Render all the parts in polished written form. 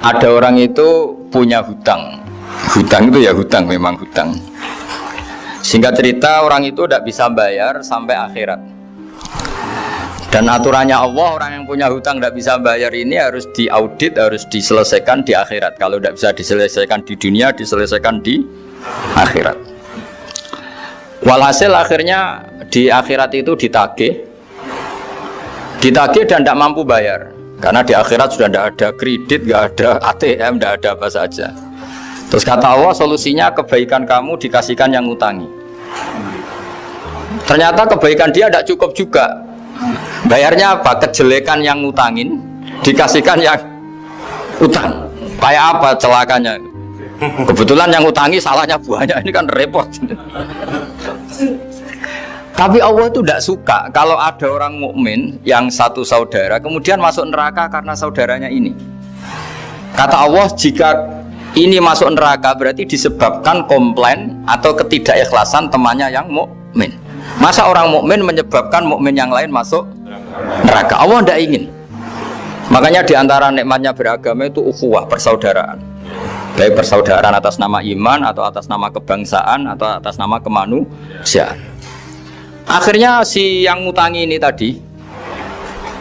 Ada orang itu punya hutang. Hutang itu ya hutang, memang hutang. Singkat cerita, orang itu tidak bisa bayar sampai akhirat. Dan aturannya Allah, orang yang punya hutang tidak bisa bayar ini harus diaudit, harus diselesaikan di akhirat. Kalau tidak bisa diselesaikan di dunia, diselesaikan di akhirat. Walhasil akhirnya di akhirat itu ditagih dan tidak mampu bayar. Karena di akhirat sudah tidak ada kredit, tidak ada ATM, tidak ada apa saja. Terus kata Allah, solusinya kebaikan kamu dikasihkan yang ngutangi. Ternyata kebaikan dia tidak cukup juga. Bayarnya apa? Kejelekan yang ngutangin dikasihkan yang utang. Kayak apa celakanya? Kebetulan yang ngutangi salahnya banyak, ini kan repot. Tapi Allah itu tidak suka kalau ada orang mukmin yang satu saudara kemudian masuk neraka karena saudaranya ini. Kata Allah, jika ini masuk neraka berarti disebabkan komplain atau ketidakikhlasan temannya yang mukmin. Masa orang mukmin menyebabkan mukmin yang lain masuk neraka? Allah tidak ingin. Makanya diantara nikmatnya beragama itu ukhuwah, persaudaraan. Baik persaudaraan atas nama iman atau atas nama kebangsaan atau atas nama kemanusiaan. Akhirnya si yang ngutangi ini tadi,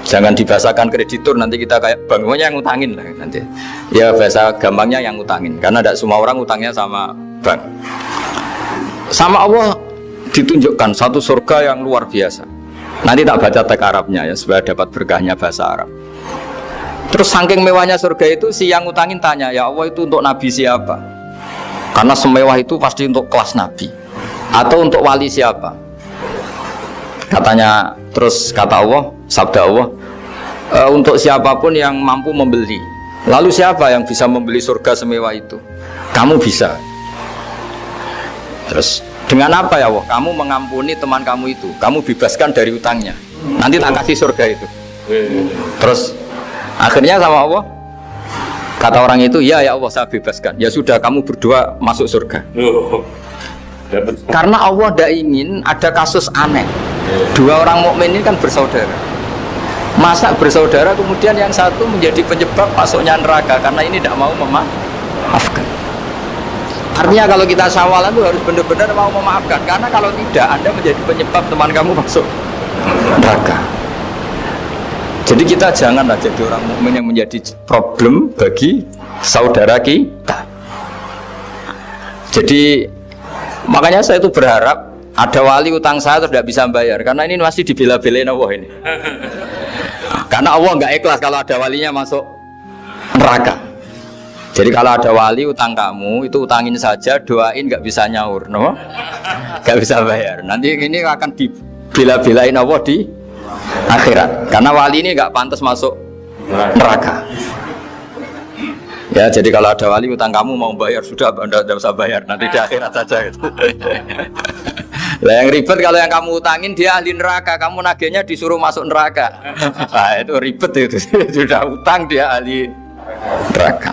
jangan dibahasakan kreditur, nanti kita kayak banknya yang ngutangin lah nanti. Ya bahasa gampangnya yang ngutangin, karena tidak semua orang ngutangnya sama bank. Sama Allah ditunjukkan satu surga yang luar biasa. Nanti tak baca teks Arabnya ya supaya dapat berkahnya bahasa Arab. Terus saking mewahnya surga itu, si yang ngutangin tanya, ya Allah itu untuk nabi siapa? Karena semewah itu pasti untuk kelas nabi. Atau untuk wali siapa? Katanya, terus kata Allah, sabda Allah, untuk siapapun yang mampu membeli. Lalu siapa yang bisa membeli surga semewah itu? Kamu bisa. Terus dengan apa ya Allah? Kamu mengampuni teman kamu itu, kamu bebaskan dari utangnya. Nanti tak kasih surga itu. Terus akhirnya sama Allah, kata orang itu, ya Allah saya bebaskan. Ya sudah, kamu berdua masuk surga. Karena Allah tidak ingin ada kasus aneh. Dua orang mukmin ini kan bersaudara. Masa bersaudara kemudian yang satu menjadi penyebab masuknya neraka karena ini tidak mau memaafkan. Artinya kalau kita sawalan itu harus benar-benar mau memaafkan. Karena kalau tidak, Anda menjadi penyebab teman kamu masuk neraka. Jadi kita janganlah jadi orang mukmin yang menjadi problem bagi saudara kita. Jadi makanya saya itu berharap ada wali utang saya terus tidak bisa bayar, karena ini masih dibela-belain Allah ini. Karena Allah nggak ikhlas kalau ada walinya masuk neraka. Jadi kalau ada wali utang kamu itu utangin saja, doain nggak bisa nyaur, no? Nggak bisa bayar. Nanti ini akan dibela-belain Allah di akhirat. Karena wali ini nggak pantas masuk neraka. Ya, jadi kalau ada wali utang kamu mau bayar sudah, Anda tidak usah bayar, nanti di akhirat saja gitu. Lah yang ribet kalau yang kamu utangin dia ahli neraka, kamu nagihnya disuruh masuk neraka. Nah, itu ribet itu. Sudah utang dia ahli neraka.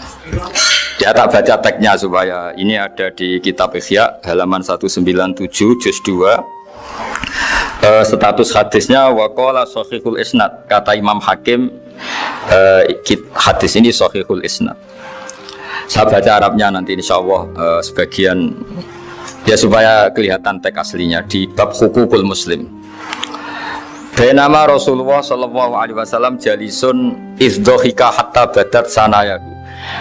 Ya tak baca teksnya supaya ini ada di kitab Ihya halaman 197 juz 2. Status hadisnya waqala sahihul isnad, kata Imam Hakim, hadis ini sahihul isnad. Saya baca Arabnya nanti insyaallah sebagian ya supaya kelihatan teks aslinya di bab hukukul muslim. Bainama Rasulullah sallallahu alaihi wasallam jalisun izdhika hatta badat sanayahu.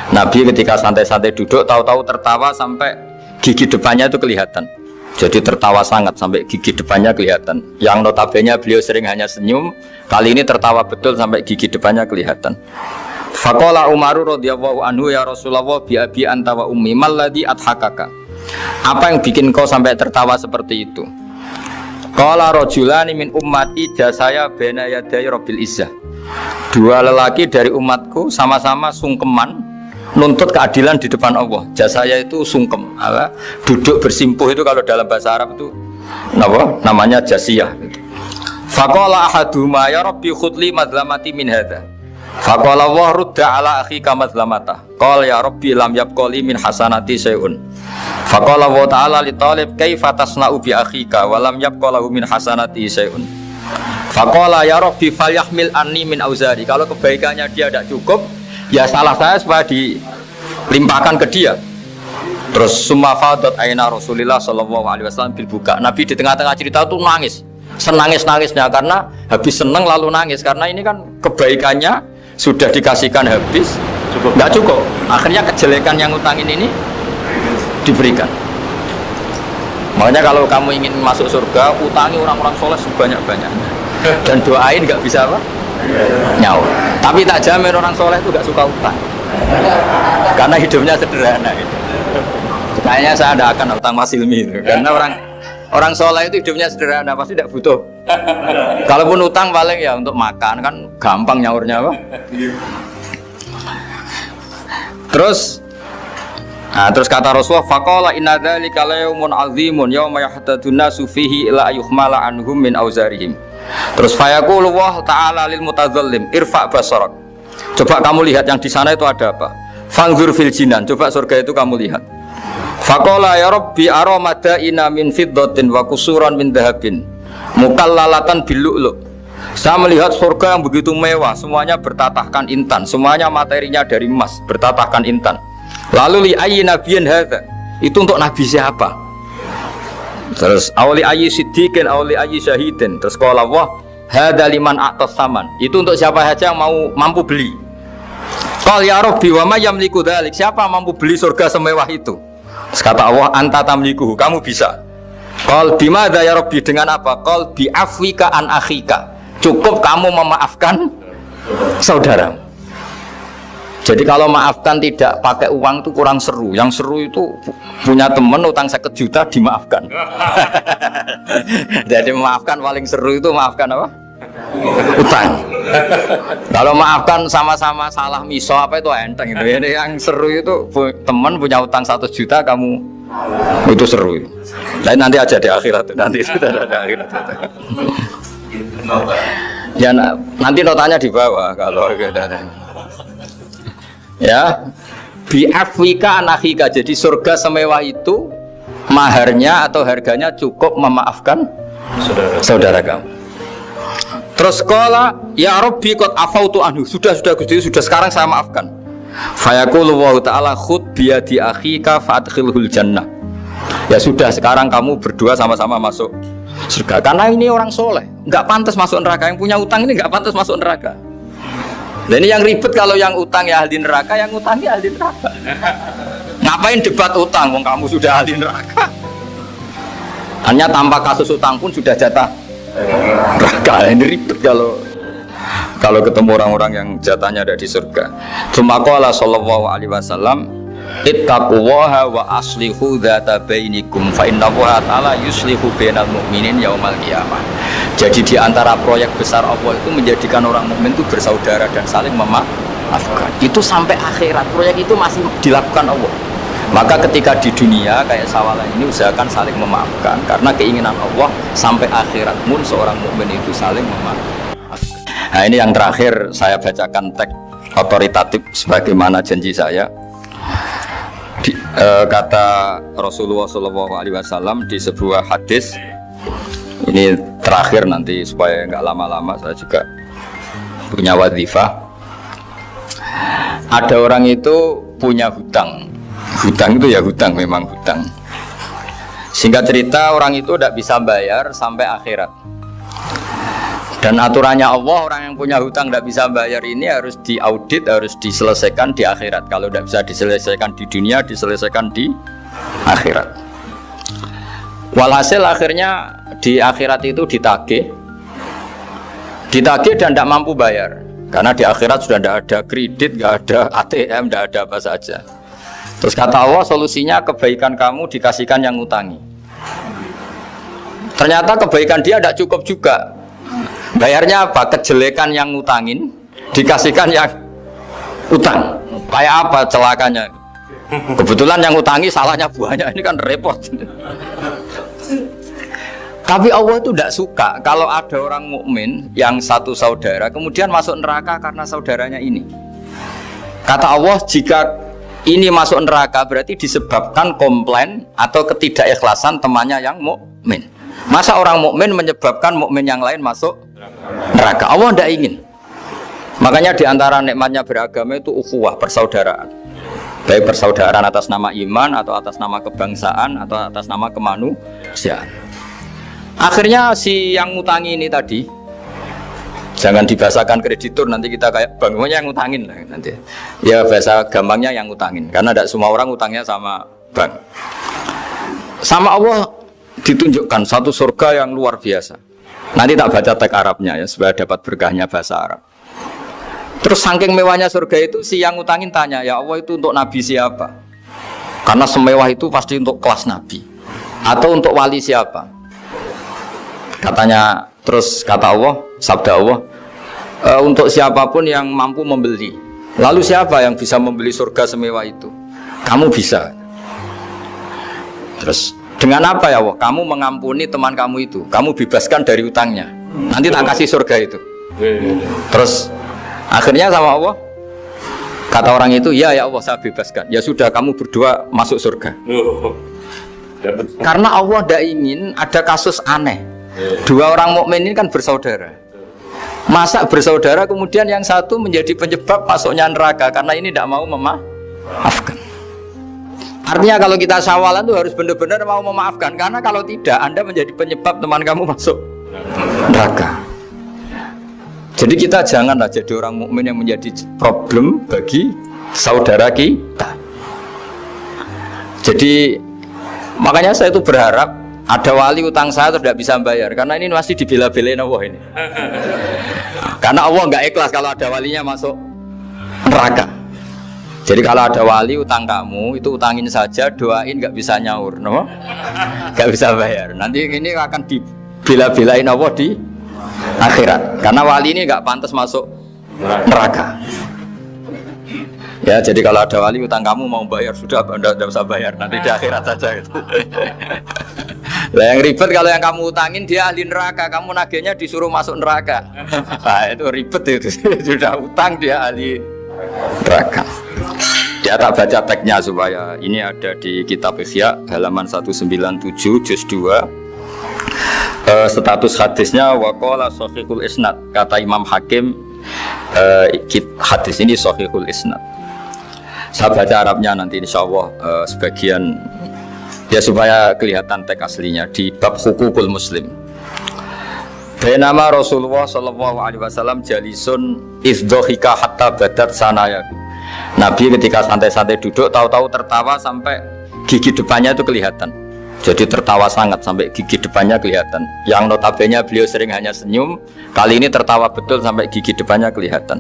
Nabi ketika santai-santai duduk tahu-tahu tertawa sampai gigi depannya itu kelihatan. Jadi tertawa sangat sampai gigi depannya kelihatan. Yang notabene beliau sering hanya senyum, kali ini tertawa betul sampai gigi depannya kelihatan. Faqala Umar radhiyallahu anhu, ya Rasulullah bi abi anta wa ummi malladhi adhakaka. Apa yang bikin kau sampai tertawa seperti itu? Qala rajulani min ummati jasaya baina yaday rabbil izzah. Dua lelaki dari umatku sama-sama sungkeman nuntut keadilan di depan Allah. Jasaya itu sungkem, duduk bersimpuh itu kalau dalam bahasa Arab itu namanya jasiyah gitu. Faqala ahaduhuma ya rabbi khudli madlamati min hadza. Faqala wa rudda ala akhika madlamata. Qala ya rabbi lam yabqali min hasanati syai'un. Faqala wa ta'ala li talib kaifa tasna'u bi akhika wa lam yabqalahu min hasanati syai'un. Faqala ya rabbi falyahmil anni min auzari. Kalau kebaikannya dia tidak cukup, Ya salah saya supaya dilimpahkan ke dia. Terus summa fadat aina Rasulillah sallallahu alaihi wasallam bil buka. Nabi di tengah-tengah cerita itu nangis. Senangis-nangisnya karena habis seneng lalu nangis karena ini kan kebaikannya sudah dikasihkan habis nggak cukup. Akhirnya kejelekan yang utangin ini diberikan. Makanya kalau kamu ingin masuk surga, utangi orang-orang soleh sebanyak-banyaknya dan doain nggak bisa apa? Nyaur. Tapi tak jamin orang soleh itu nggak suka utang karena hidupnya sederhana gitu. Kayaknya saya tidak akan utang Mas Hilmi itu karena orang soleh itu hidupnya sederhana, pasti tidak butuh. Kalaupun utang paling ya untuk makan, kan gampang nyaurnya apa? Terus kata Rasulullah, faqala inna dzalika yaumun azimun yauma yahtadun nasu fihi ila yuhmala anhum min auzarihim. Terus fayaqulu wa ta'ala lil mutadzallim irfa basarak. Coba kamu lihat yang di sana itu ada apa? Fanzur fil jinan, coba surga itu kamu lihat. Faqala ya rabbi ara madaina min fiddatin wa kusuran min dhahabin mukallalatan bil lu'lu'. Saya melihat surga yang begitu mewah, semuanya bertatahkan intan, semuanya materinya dari emas, bertatahkan intan. Lalu li ayyi nabiyyin hadza? Itu untuk nabi siapa? Terus awli ayyi siddiqin awli ayyi syahidin. Terus qala Allah hadza liman a'tas saman. Itu untuk siapa saja yang mampu beli. Qal ya rabbi wa may yamliku dzalik? Siapa mampu beli surga semewah itu? Terus kata Allah anta tamlikuhu, kamu bisa. Qal bimadza ya rabbi, dengan apa? Qal bi afwika an akhika. Cukup kamu memaafkan saudaramu. Jadi kalau maafkan tidak pakai uang itu kurang seru. Yang seru itu punya teman utang 1 juta dimaafkan. Jadi memaafkan paling seru itu maafkan apa? Utang. Kalau maafkan sama-sama salah miso apa itu enteng itu. Ini yang seru itu teman punya utang 1 juta kamu itu seru. Lain nanti aja di akhirat nanti itu ada akhirat. Ya nanti notanya di bawah kalau ada. Ya, bi'afwika anakhika. Jadi surga semewah itu maharnya atau harganya cukup memaafkan saudara kamu. Terus qala ya rabbi qad afautu anhu. Sudah Gusti, sudah sekarang saya maafkan. Fayaqulu wa ta'ala khud biyadi akhika fa'adkhilhul jannah. Ya sudah, sekarang kamu berdua sama-sama masuk surga. Karena ini orang soleh, nggak pantas masuk neraka. Yang punya utang ini nggak pantas masuk neraka. Dan ini yang ribet kalau yang utang ya ahli neraka, yang utangi ahli neraka. Ngapain debat utang, wong kamu sudah ahli neraka. Hanya tanpa kasus utang pun sudah jatah neraka. Ini ribet kalau ketemu orang-orang yang jatahnya ada di surga. Tsumma qala sallallahu alaihi wasallam ittaqullaha wa aslihu dzata bainikum fa innallaha ta'ala yuslihu bainal mu'minin yaumal qiyamah. Jadi di antara proyek besar Allah itu menjadikan orang mukmin itu bersaudara dan saling memaafkan. Itu sampai akhirat proyek itu masih dilakukan Allah. Maka ketika di dunia kayak sawalan ini usahakan saling memaafkan karena keinginan Allah sampai akhirat pun seorang mukmin itu saling memaafkan. Nah ini yang terakhir saya bacakan teks otoritatif sebagaimana janji saya. Kata Rasulullah SAW di sebuah hadis. Ini terakhir nanti supaya nggak lama-lama, saya juga punya wadhifah. Ada orang itu punya hutang itu ya hutang, memang hutang. Singkat cerita orang itu tidak bisa bayar sampai akhirat. Dan aturannya Allah, orang yang punya hutang tidak bisa bayar ini harus diaudit, harus diselesaikan di akhirat. Kalau tidak bisa diselesaikan di dunia, diselesaikan di akhirat. Walhasil akhirnya di akhirat itu ditagih dan tidak mampu bayar karena di akhirat sudah tidak ada kredit, tidak ada ATM, tidak ada apa saja. Terus kata Allah solusinya kebaikan kamu dikasihkan yang ngutangi. Ternyata kebaikan dia tidak cukup juga. Bayarnya apa? Kejelekan yang ngutangin dikasihkan yang utang. Kayak apa celakanya? Kebetulan yang ngutangi salahnya banyak, ini kan repot. Tapi Allah itu tidak suka kalau ada orang mukmin yang satu saudara kemudian masuk neraka karena saudaranya ini. Kata Allah, jika ini masuk neraka berarti disebabkan komplain atau ketidakikhlasan temannya yang mukmin. Masa orang mukmin menyebabkan mukmin yang lain masuk neraka? Allah tidak ingin. Makanya diantara nikmatnya beragama itu ukhuwah, persaudaraan. Baik persaudaraan atas nama iman atau atas nama kebangsaan atau atas nama kemanusiaan. Akhirnya si yang ngutangi ini tadi, jangan dibahasakan kreditur, nanti kita kayak bank, yang ngutangin lah nanti. Ya bahasa gampangnya yang ngutangin, karena tidak semua orang ngutangnya sama bank. Sama Allah ditunjukkan satu surga yang luar biasa. Nanti tak baca teks Arabnya ya supaya dapat berkahnya bahasa Arab. Terus saking mewahnya surga itu, si yang ngutangin tanya, ya Allah itu untuk nabi siapa? Karena semewah itu pasti untuk kelas nabi. Atau untuk wali siapa? Katanya, terus kata Allah, sabda Allah, untuk siapapun yang mampu membeli. Lalu siapa yang bisa membeli surga semewah itu? Kamu bisa. Terus dengan apa ya Allah? Kamu mengampuni teman kamu itu, kamu bebaskan dari utangnya. Nanti tak kasih surga itu. Terus akhirnya sama Allah, kata orang itu, ya Allah saya bebaskan. Ya sudah, kamu berdua masuk surga. Karena Allah tidak ingin ada kasus aneh. Dua orang mukmin ini kan bersaudara. Masa bersaudara kemudian yang satu menjadi penyebab masuknya neraka karena ini tidak mau memaafkan. Artinya kalau kita syawalan itu harus benar-benar mau memaafkan, karena kalau tidak Anda menjadi penyebab teman kamu masuk neraka. Jadi kita janganlah jadi orang mukmin yang menjadi problem bagi saudara kita. Jadi makanya saya itu berharap ada wali utang saya terus tidak bisa bayar, karena ini masih dibela-belain Allah ini. Karena Allah nggak ikhlas kalau ada walinya masuk neraka. Jadi kalau ada wali utang kamu, itu utangin saja, doain nggak bisa nyaur, no? Nggak bisa bayar. Nanti ini akan dibela-belain Allah di akhirat. Karena wali ini nggak pantas masuk neraka. Ya, jadi kalau ada wali utang kamu mau bayar, sudah nggak usah bayar, nanti di akhirat saja itu. Lah yang ribet kalau yang kamu utangin dia ahli neraka, kamu nagihnya disuruh masuk neraka. Nah, itu ribet itu. Sudah utang dia ahli neraka. Dia tak baca teksnya supaya ini ada di kitab Ihya halaman 197 juz 2. Status hadisnya waqala sahihul isnad, kata Imam Hakim, hadis ini sahihul isnad. Saya baca Arabnya nanti insyaallah sebagian ya supaya kelihatan teks aslinya di bab hukukul muslim. Bainama Rasulullah sallallahu alaihi wasallam jalisun izdhika hatta badat sanaya. Nabi ketika santai-santai duduk tahu-tahu tertawa sampai gigi depannya itu kelihatan. Jadi tertawa sangat sampai gigi depannya kelihatan. Yang notabene beliau sering hanya senyum, kali ini tertawa betul sampai gigi depannya kelihatan.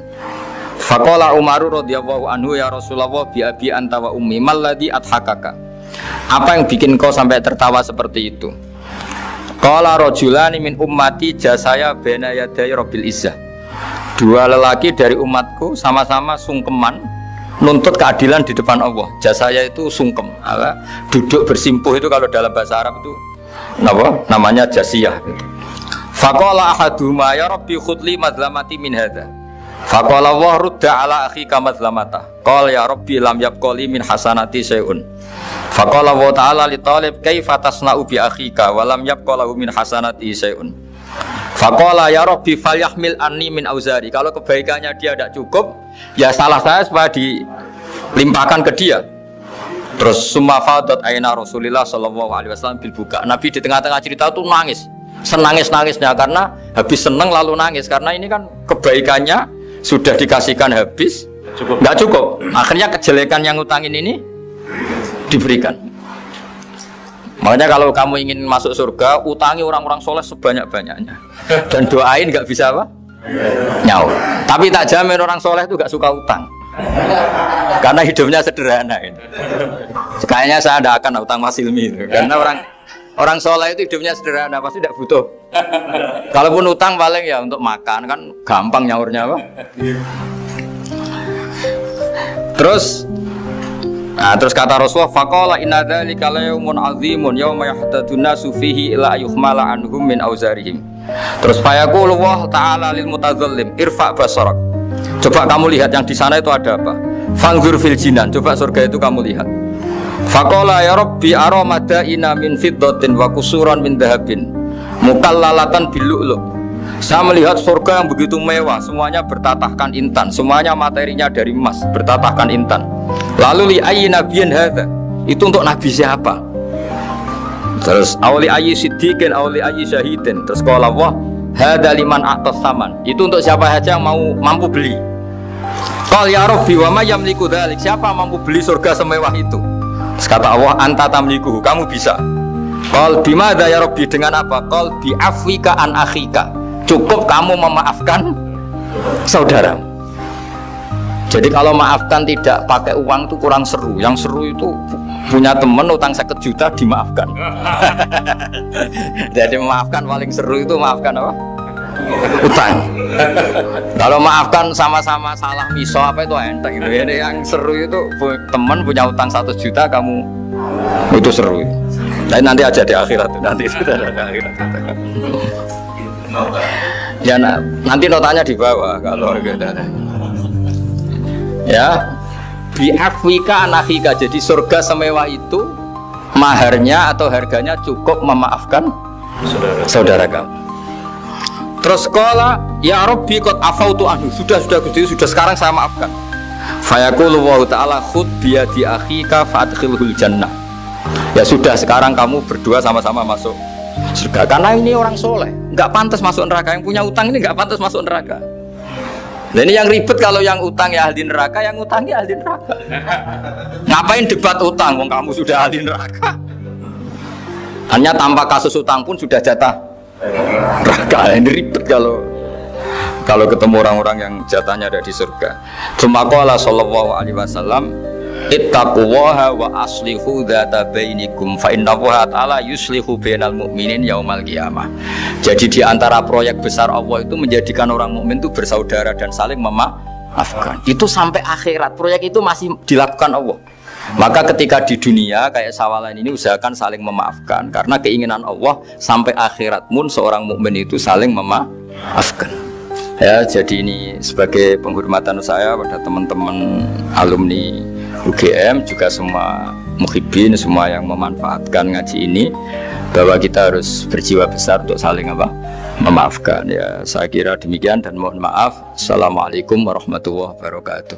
Faqala Umar radhiyallahu anhu, ya Rasulullah bi abi anta wa ummi mal ladzi adhakaka. Apa yang bikin kau sampai tertawa seperti itu? Qala rajulani min ummati jasaya baina yaday rabbil izzah. Dua lelaki dari umatku sama-sama sungkeman nuntut keadilan di depan Allah. Jasaya itu sungkem, duduk bersimpuh itu kalau dalam bahasa Arab itu namanya jasiyah. Faqala ahaduhuma ya rabbi khudli madlamati min hadza. Faqala wa rudda ala akhika madlamata. Qala ya rabbi lam yabqali min hasanati syai'un. Faqala wa ta'ala li talib kaifa tasna'u bi akhika wa lam yabqalahu min hasanati syai'un. Faqala ya rabbi falyahmil anni min auzari. Kalau kebaikannya dia tidak cukup, ya salah saya supaya dilimpahkan ke dia. Terus summa fadat aina Rasulillah sallallahu alaihi wasallam bil buka. Nabi di tengah-tengah cerita itu nangis. Senangis-nangisnya karena habis seneng lalu nangis karena ini kan kebaikannya sudah dikasihkan habis enggak cukup. Akhirnya kejelekan yang utangin ini diberikan. Makanya kalau kamu ingin masuk surga, utangi orang-orang soleh sebanyak-banyaknya. Dan doain nggak bisa apa? Nyaur. Tapi tak jamin orang soleh itu nggak suka utang. Karena hidupnya sederhana ini. Kayaknya saya tidak akan utang Mas Ilmi itu. Karena orang soleh itu hidupnya sederhana, pasti tidak butuh. Kalaupun utang paling ya untuk makan, kan gampang nyaurnya apa? Terus kata Rasulullah, faqala inna dzalika la yaumun 'azimun yauma yahtadun nasu fihi ila yuhmala anhum min auzarihim. Terus fayaqulu Allah ta'ala lil mutadzallim irfa' basarak. Coba kamu lihat yang di sana itu ada apa? Fanzur fil jinan, coba surga itu kamu lihat. Faqala ya rabbi ara madaina min fiddatin wa kusuran min dhahabin mukallalatan bil lu'lu'. Saya melihat surga yang begitu mewah, semuanya bertatahkan intan, semuanya materinya dari emas, bertatahkan intan. Lalu li ayyi nabiyyin hadza? Itu untuk nabi siapa? Terus awli ayyi siddiqin awli ayyi syahidin. Terus qala Allah hadza liman a'tas saman. Itu untuk siapa saja yang mampu beli. Qal ya rabbi wa may yamliku dzalik? Siapa mampu beli surga semewah itu? Terus kata Allah anta tamliku, kamu bisa. Qal bimadza ya rabbi, dengan apa? Qal bi afwika an akhika. Cukup kamu memaafkan saudaramu. Jadi kalau maafkan tidak pakai uang itu kurang seru. Yang seru itu punya teman utang 1 juta dimaafkan. Jadi memaafkan paling seru itu maafkan apa? Utang. Kalau maafkan sama-sama salah miso apa itu enteng gitu. Jadi yang seru itu teman punya utang 1 juta kamu, itu seru. Tapi nanti aja di akhirat itu, nanti itu ada di akhirat. Ya nanti notanya di bawah kalau gitu. Ya, bi'afwika anakhika. Jadi surga semewah itu maharnya atau harganya cukup memaafkan saudara kamu. Terus qala ya rabbi qad afautu anhu. Sudah Gusti, sudah sekarang saya maafkan. Fayaqulu wa ta'ala khud bi yadi akhika fadkhilhul jannah. Ya sudah, sekarang kamu berdua sama-sama masuk surga. Karena ini orang soleh, nggak pantas masuk neraka. Yang punya utang ini nggak pantas masuk neraka. Nah ini yang ribet kalau yang utang ya ahli neraka, yang utangnya ahli neraka. Ngapain debat utang? Wong kamu sudah ahli neraka. Hanya tanpa kasus utang pun sudah jatah neraka. Ini ribet kalau ketemu orang-orang yang jatahnya ada di surga. Cuma qala sallallahu alaihi wasallam ittaqullaha wa aslihu dzata bainikum fa innallaha ta'ala yuslihu bainal mu'minin yaumal qiyamah. Jadi di antara proyek besar Allah itu menjadikan orang mukmin itu bersaudara dan saling memaafkan. Itu sampai akhirat proyek itu masih dilakukan Allah. Maka ketika di dunia kayak sawalan ini usahakan saling memaafkan karena keinginan Allah sampai akhirat pun seorang mukmin itu saling memaafkan. Ya, jadi ini sebagai penghormatan saya pada teman-teman alumni UGM, juga semua muhibbin, semua yang memanfaatkan ngaji ini, bahwa kita harus berjiwa besar untuk saling memaafkan. Ya, saya kira demikian dan mohon maaf. Assalamualaikum warahmatullahi wabarakatuh.